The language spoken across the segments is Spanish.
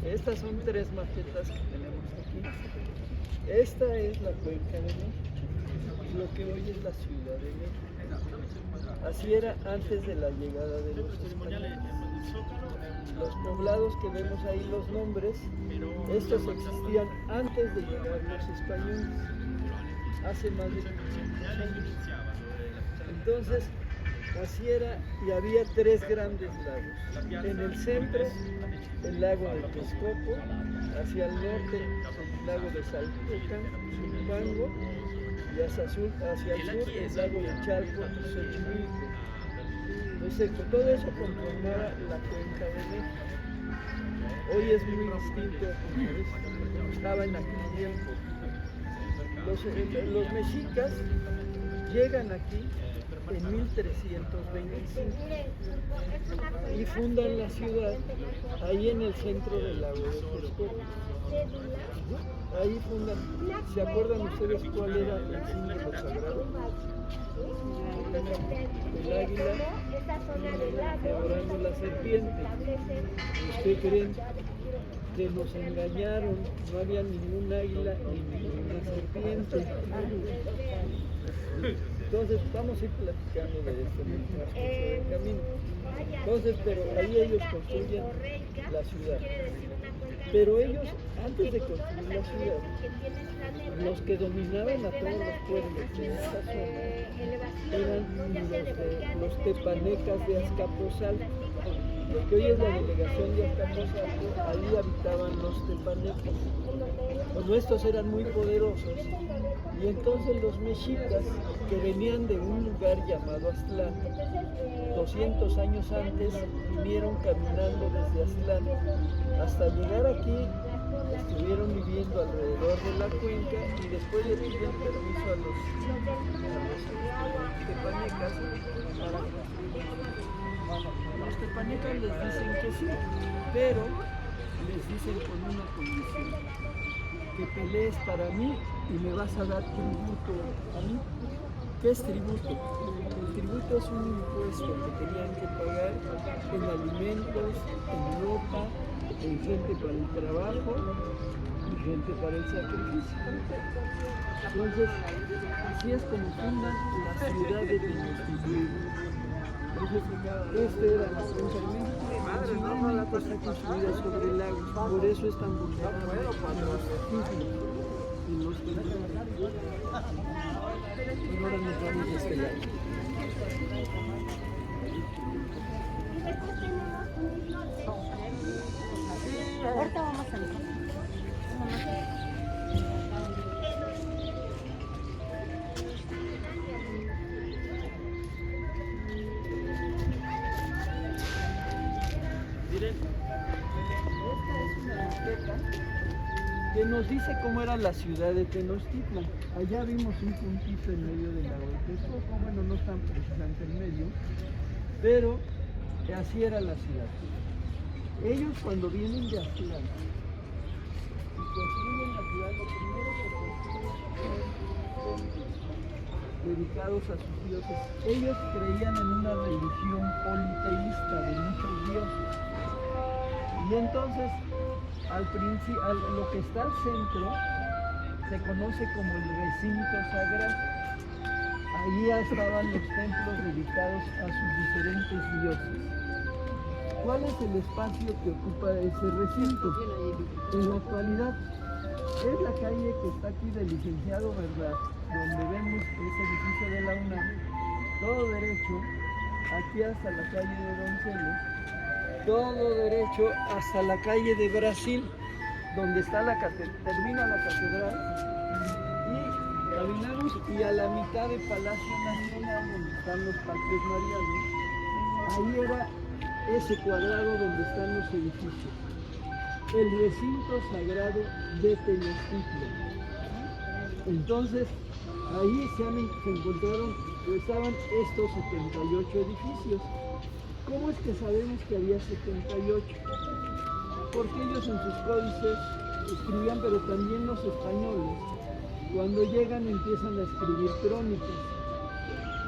Estas son tres maquetas que tenemos aquí. Esta es la Cuenca de México, lo que hoy es la Ciudad de México. Así era antes de la llegada de los españoles. Los poblados que vemos ahí, los nombres, estos existían antes de llegar los españoles, hace más de 500 años. Entonces, así era, y había tres grandes lagos. En el centro, el lago de Texcoco, hacia el norte, el lago de Saltocan, Zumpango, y hacia el sur, el lago de Chalco y Xochimilco. Entonces, todo eso conformaba la Cuenca de México. Hoy es muy distinto como estaba en aquel tiempo. Los mexicas llegan aquí en 1325 y fundan la ciudad ahí en el centro del lago de Texcoco. Ahí fundan. ¿Se acuerdan ustedes cuál era el símbolo sagrado? El águila devorando la serpiente. ¿Ustedes creen que nos engañaron? No había ningún águila ni ninguna serpiente. Entonces vamos a ir platicando de esto en el transcurso del camino. Entonces, pero ahí ellos construyen la ciudad. Pero ellos, antes de construir la ciudad, los que dominaban a todos los pueblos de esa zona eran los tepanecas de Azcapotzalco. Lo que hoy es la delegación de Azcapotzalco, ahí habitaban los tepanecas. Bueno, estos eran muy poderosos, y entonces los mexicas, que venían de un lugar llamado Aztlán, 200 años antes vinieron caminando desde Aztlán hasta llegar aquí. Estuvieron viviendo alrededor de la cuenca y después le piden permiso a los tepanecas para construir. Los tepanecas les dicen que sí, pero les dicen con una condición: que pelees para mí y me vas a dar tributo a mí. ¿Qué es tributo? El tributo es un impuesto que tenían que pagar en alimentos, en ropa, en gente para el trabajo y gente para el sacrificio. Entonces, así es como fundan la ciudad de Tenochtitlan. Entonces, esta era la Cuenca de México. Principalmente está construida sobre el lago, por eso es tan vulnerable a los sismos y los temblores. Y ahora nos vamos de este lado. Ahorita vamos a ver. Miren, esta es una maqueta que nos dice cómo era la ciudad de Tenochtitlan. Allá vimos un puntito en medio del lago de Texcoco, bueno, no tan precisamente en medio, pero así era la ciudad. Ellos, cuando vienen de Aztlán y construyen la ciudad, lo primero que construyen son templos dedicados a sus dioses. Ellos creían en una religión politeísta de muchos dioses. Y entonces, lo que está al centro se conoce como el recinto sagrado. Ahí estaban los templos dedicados a sus diferentes dioses. ¿Cuál es el espacio que ocupa ese recinto? En la actualidad es la calle que está aquí del Licenciado Verdad, donde vemos ese edificio de la UNAM, todo derecho, aquí hasta la calle de Donceles, todo derecho hasta la calle de Brasil, donde está termina la catedral, y caminamos y a la mitad de Palacio Nacional, donde están los parques marianos, ahí era ese cuadrado donde están los edificios, el recinto sagrado de Tenochtitlan. Entonces, ahí se encontraron, estaban estos 78 edificios. ¿Cómo es que sabemos que había 78? Porque ellos en sus códices escribían, pero también los españoles, cuando llegan empiezan a escribir crónicas.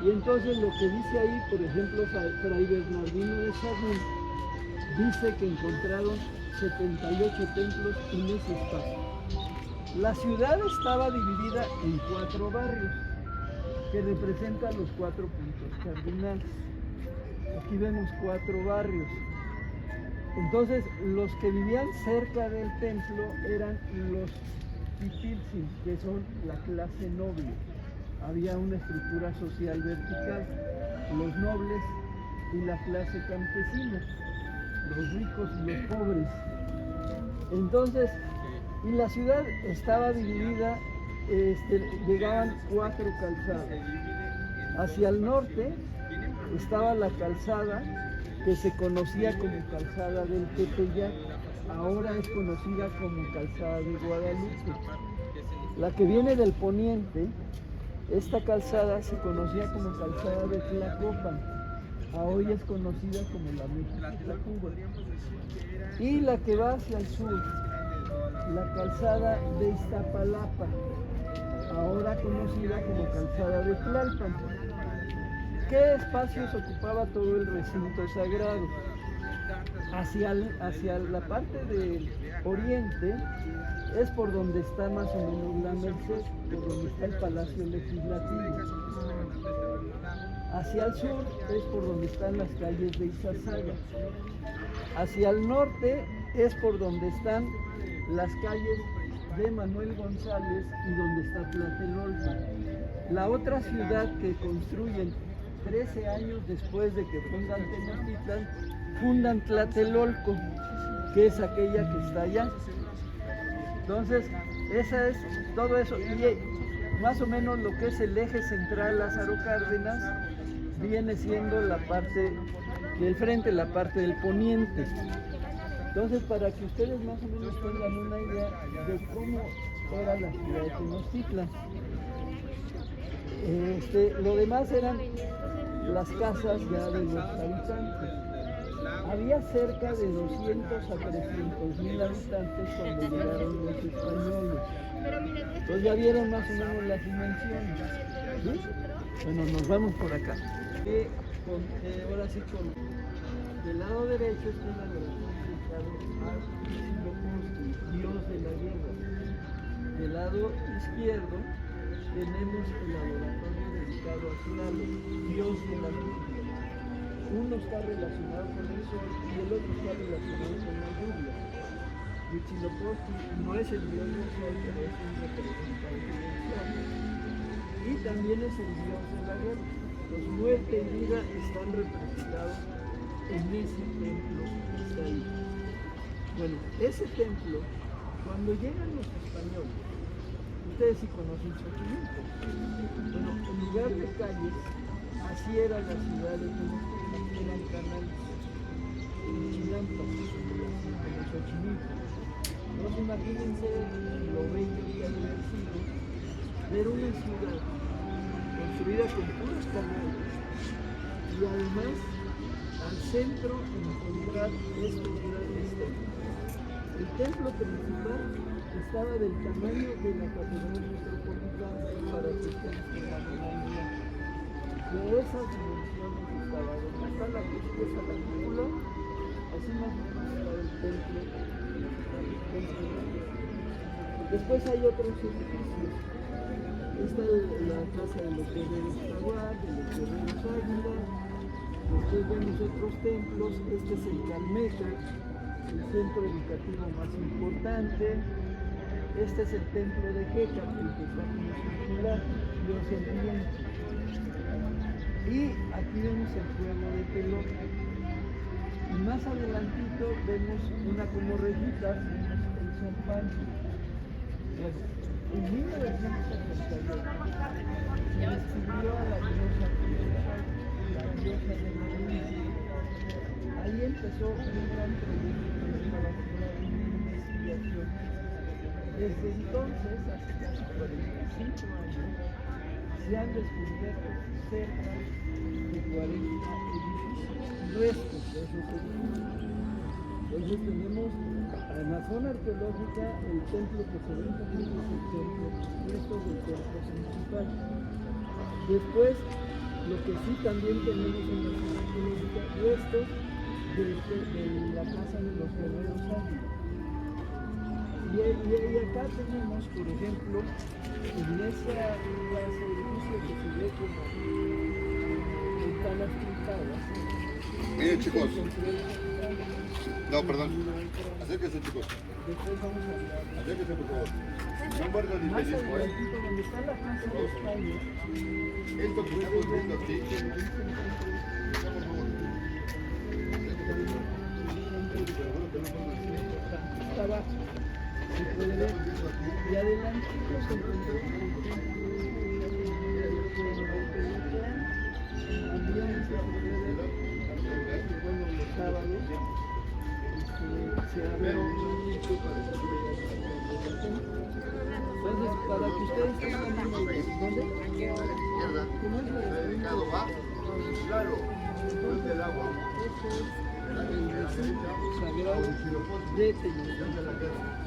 Y entonces lo que dice ahí, por ejemplo, Fray Bernardino de Sahagún, dice que encontraron 78 templos en ese espacio. La ciudad estaba dividida en 4 barrios que representan los 4 puntos cardinales. Aquí vemos 4 barrios. Entonces, los que vivían cerca del templo eran los pipiltzin, que son la clase noble. Había una estructura social vertical, los nobles y la clase campesina, los ricos y los pobres. Entonces, y la ciudad estaba dividida, llegaban 4 calzadas. Hacia el norte estaba la calzada que se conocía como calzada del Tepeyac, ahora es conocida como calzada de Guadalupe. La que viene del poniente, esta calzada se conocía como calzada de Tlacopan, hoy es conocida como la México-Tacuba. Y la que va hacia el sur, la calzada de Iztapalapa, ahora conocida como calzada de Tlalpan. ¿Qué espacios ocupaba todo el recinto sagrado? Hacia la parte del oriente es por donde está más o menos la Merced, por donde está el Palacio Legislativo. Hacia el sur es por donde están las calles de Izazaga. Hacia el norte es por donde están las calles de Manuel González y donde está Tlatelolco. La otra ciudad que construyen 13 años después de que fundan Tenochtitlan, fundan Tlatelolco, que es aquella que está allá. Entonces, esa es todo eso. Y más o menos lo que es el eje central Lázaro Cárdenas viene siendo la parte del frente, la parte del poniente. Entonces, para que ustedes más o menos tengan una idea de cómo era la ciudad de Tenochtitlan. Lo demás eran las casas ya de los habitantes. Había cerca de 200 a 300,000 habitantes cuando llegaron los españoles. Entonces ya vieron más o menos las dimensiones. ¿Sí? Bueno, nos vamos por acá. Ahora sí, del lado derecho está la oración dedicada a Huitzilopochtli, dios de la guerra. Del lado izquierdo tenemos el laboratorio dedicado a Tlaloc, dios de la lluvia. Uno está relacionado con el sol y el otro está relacionado con la lluvia. Huitzilopochtli no es el dios del sol, pero es un representante del sol. Y también es el dios de la guerra. Los muerte y vida están representados en ese templo que está ahí. Bueno, ese templo, cuando llegan los españoles, ustedes sí conocen Xochimilco. Bueno, en lugar de calles, así era la ciudad de Tenochtitlan, eran canales, chinampas, como Xochimilco. Entonces imagínense lo bello que había sido ver una ciudad construida con puros canales y además al centro encontrar estos grandes templos. El templo principal estaba del tamaño de la catedral metropolitana para que ustedes tengan una idea. De esas dimensiones estaba donde está la cúpula, así más o menos estaba el templo. Después hay otros edificios. Está la casa de los guerreros Jaguar, de los guerreros Águila. Después vemos otros templos. Este es el Calmeca, el centro educativo más importante. Este es el templo de Hécate, el que está como circular, Dios el viento. Y aquí vemos el juego de pelota. Y más adelantito vemos una como rejita, vemos el San Pancho. Bueno, en 1978 se descubrió a la diosa la diosa de la luna. Ahí empezó un gran proyecto de excavación y investigación. Desde entonces, hasta casi 45 años, se han descubierto cerca de 40 edificios, restos de esos edificios. Entonces tenemos en la zona arqueológica el templo que se ve también es el templo, restos del templo principal. Después, lo que sí también tenemos en la zona arqueológica, restos de la casa de los guerreros Águila. Y acá tenemos, por ejemplo, en esa clase de edificio que se ve como ventanas pintadas. Miren chicos, no, perdón, acérquense chicos, Después vamos a hablar. acérquense por favor. No guardo ni Más pellizco, adelantito, donde está la Plaza de España, Esto que estamos viendo aquí, está abajo. Se puede ver. Y adelantito se encuentra también se puede ver que, bueno, los sábados se abre un nicho para que entonces, para que ustedes tengan una idea, ¿dónde? izquierda, ¿Cómo es el mercado va, claro, después del agua. el recinto sagrado de Tenochtitlan.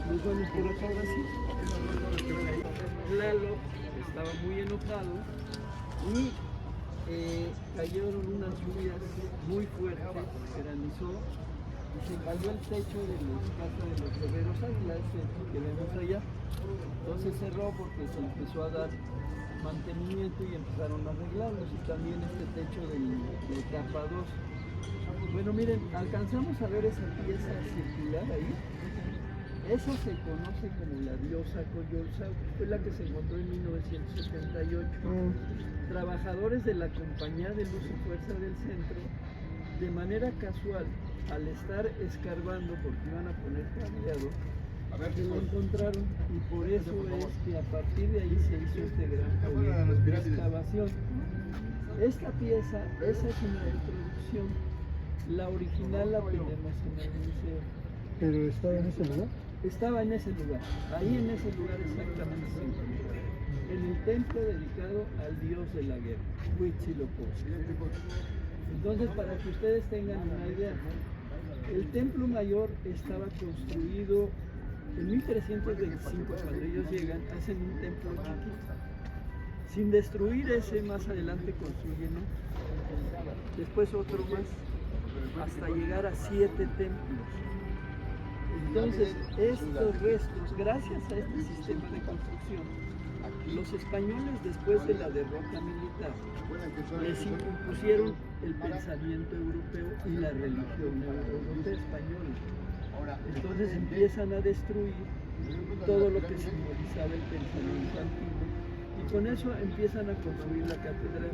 Nos vamos por acá ahora sí. Tlaloc estaba muy enojado y cayeron unas lluvias muy fuertes, granizó y se cayó el techo de la casa de los guerreros águilas que vemos allá. Entonces cerró porque se empezó a dar mantenimiento y empezaron a arreglarlos, y también este techo de capa 2. Bueno, miren, alcanzamos a ver esa pieza circular ahí. Esa se conoce como la diosa Coyolxauhqui, fue la que se encontró en 1978. Trabajadores de la Compañía de Luz y Fuerza del centro, de manera casual, al estar escarbando porque iban a poner cableado, se lo encontraron, y por eso es que a partir de ahí se hizo este gran proyecto de excavación. Esta pieza, esa es una reproducción, la original la tenemos en el museo. ¿Pero estaba en ese lugar? Estaba en ese lugar, ahí en ese lugar exactamente se encontró, en el templo dedicado al dios de la guerra, Huitzilopochtli. Entonces, para que ustedes tengan una idea, el templo mayor estaba construido en 1325, cuando ellos llegan, hacen un templo chiquito. Sin destruir ese, más adelante construyen otro. Después otro más, hasta llegar a 7 templos. Entonces, estos restos, gracias a este sistema de construcción, los españoles, después de la derrota militar, les impusieron el pensamiento europeo y la religión europea española. Entonces empiezan a destruir todo lo que simbolizaba el pensamiento antiguo, y con eso empiezan a construir la catedral.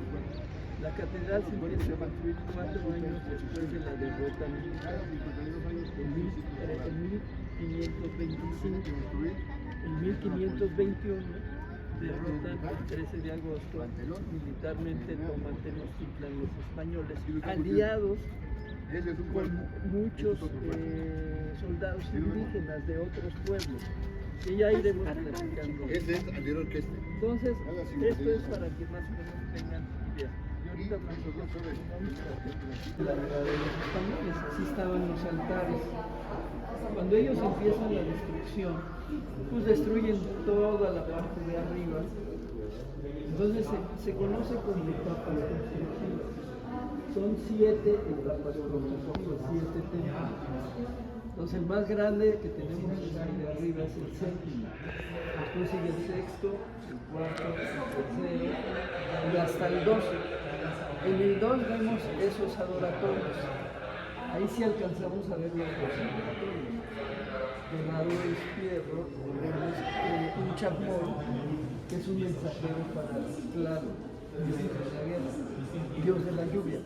La catedral se empieza a construir 4 años después de la derrota militar, en 1525. En 1521 derrotan el 13 de agosto, militarmente toman Tenochtitlan los españoles, aliados con muchos soldados indígenas de otros pueblos, que ya iremos platicando. Ese es anterior que este. Entonces, esto es para que más o menos tengan idea. Y ahorita nosotros la verdad de los españoles, así estaban los altares. Cuando ellos empiezan la destrucción, pues destruyen toda la parte de arriba. Entonces se conoce como etapas constructivas. Son 7 etapas constructivas, 7 templos. Entonces el más grande que tenemos de arriba es el 7º. Después sigue el 6º, el 4º, el 3º y hasta el 2. En el 2 vemos esos adoratorios. Ahí sí alcanzamos a ver los dos adoratorios. Del lado izquierdo vemos un chapón, que es un mensajero para Tlaloc, dios de la guerra, dios de la lluvia.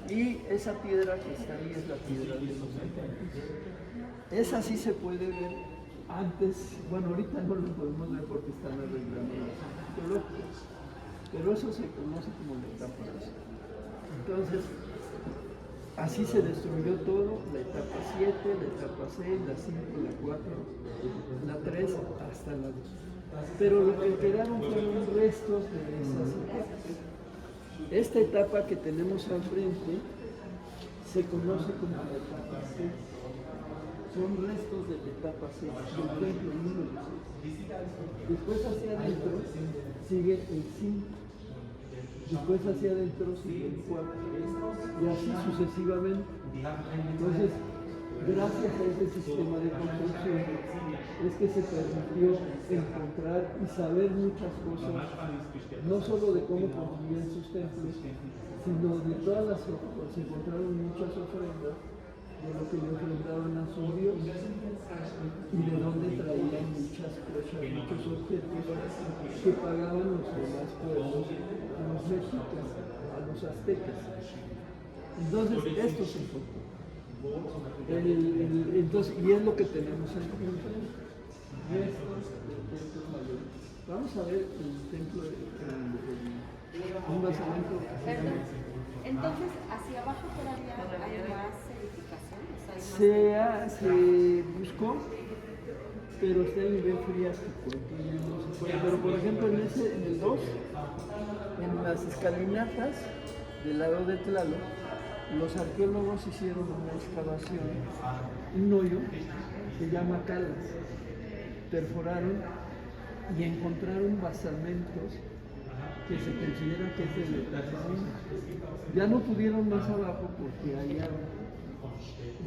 Y esa piedra que está ahí es la piedra de los ángeles. Esa sí se puede ver antes, bueno, ahorita no lo podemos ver porque están arreglando los arqueológicos, pero eso se conoce como la etapa 2. Entonces, así se destruyó todo, la etapa 7, la etapa 6, la 5, la 4, la 3, hasta la 2. Pero lo que quedaron fueron restos de esas etapas. Esta etapa que tenemos al frente se conoce como la etapa 6. Son restos de la etapa 6, del templo número 6. Después hacia adentro sigue el 5. Después hacia adentro sigue el 4. Y así sucesivamente. Entonces, gracias a este sistema de construcción, es que se permitió encontrar y saber muchas cosas, no solo de cómo construían sus templos, sino de todas las ofrendas. Se encontraron muchas ofrendas de lo que le ofrendaban a sus dioses y de dónde traían muchas cosas, muchos objetos que pagaban los demás pueblos, a los mexicas, a los aztecas. Entonces, esto se encontró. Entonces, y es lo que tenemos aquí enfrente. Restos del templo mayor. Vamos a ver el templo, un basamento. Perdón. Entonces, hacia abajo todavía hay más edificaciones. Se buscó, pero está el nivel friástico, entonces no se puede. Pero por ejemplo en el 2, en las escalinatas del lado de Tlaloc, los arqueólogos hicieron una excavación, un hoyo que se llama Calas, perforaron y encontraron basamentos que se considera que es de Tlaxcala. Ya no pudieron más abajo porque hay agua.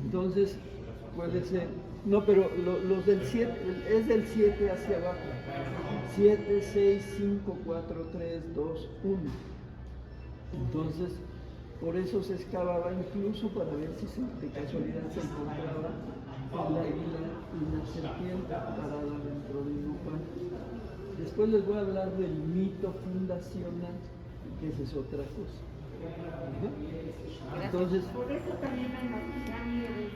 Entonces puede ser, no, pero los del 7, es del 7 hacia abajo. 7, 6, 5, 4, 3, 2, 1. Entonces, por eso se excavaba incluso para ver si de casualidad se encontraba el águila y la serpiente parada dentro de un pan. Después les voy a hablar del mito fundacional, que esa es otra cosa. Entonces, Por eso también en las pirámides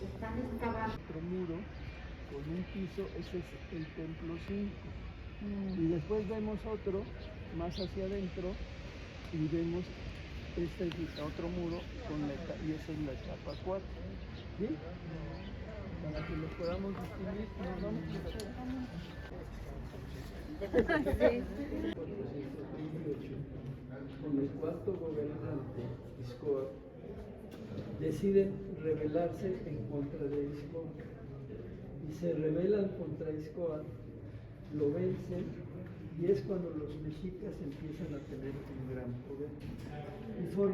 están excavando. otro muro con un piso, ese es el templo 5. Y después vemos otro más hacia adentro y vemos este es otro muro con y esa es la etapa 4. ¿Sí? Para que los podamos distinguir, nos vamos con el cuarto gobernante, Iscoa, deciden rebelarse en contra de Iscoa. Y se rebelan contra Iscoa, lo vencen, y es cuando los mexicas empiezan a tener un gran poder. Y forman